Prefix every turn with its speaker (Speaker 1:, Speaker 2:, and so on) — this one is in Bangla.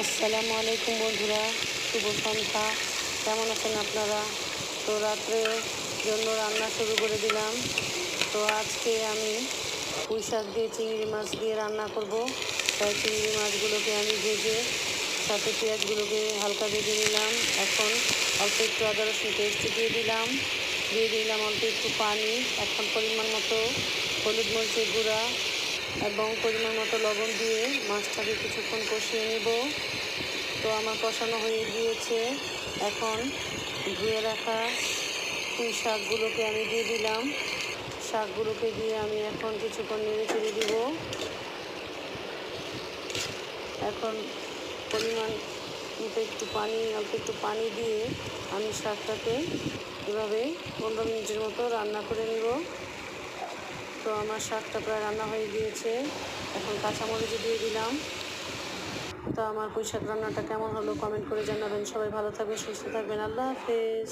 Speaker 1: আসসালামু আলাইকুম বন্ধুরা, শুভ সন্ধ্যা। কেমন আছেন আপনারা? তো রাত্রের জন্য রান্না শুরু করে দিলাম। তো আজকে আমি পুঁই শাক দিয়ে চিংড়ি মাছ দিয়ে রান্না করব। তাই চিংড়ি মাছগুলোকে আমি ভেজে সাথে পেঁয়াজগুলোকে হালকা ভেজে নিলাম। এখন অল্প একটু আদা রসুন পেস্ট দিয়ে দিলাম অল্প একটু পানি। এখন পরিমাণ মতো হলুদ মরিচের গুঁড়া এবং পরিমাণ মতো লবণ দিয়ে মাছটাকে কিছুক্ষণ কষিয়ে নেব। তো আমার কষানো হয়ে গিয়েছে। এখন ধুয়ে রাখা পুঁই শাকগুলোকে আমি দিয়ে দিলাম। শাকগুলোকে দিয়ে আমি এখন কিছুক্ষণ নেড়ে চেড়ে দিব। এখন পরিমাণ মতো অল্প একটু পানি দিয়ে আমি শাকটাকে এভাবে 15 মিনিটের মতো রান্না করে নেব। তো আমার শাকটা প্রায় রান্না হয়ে গিয়েছে। এখন কাঁচামরিচ দিয়ে দিলাম। তো আমার পুঁই শাক রান্নাটা কেমন হলো কমেন্ট করে জানাবেন। সবাই ভালো থাকবেন, সুস্থ থাকবেন। আল্লাহ হাফেজ।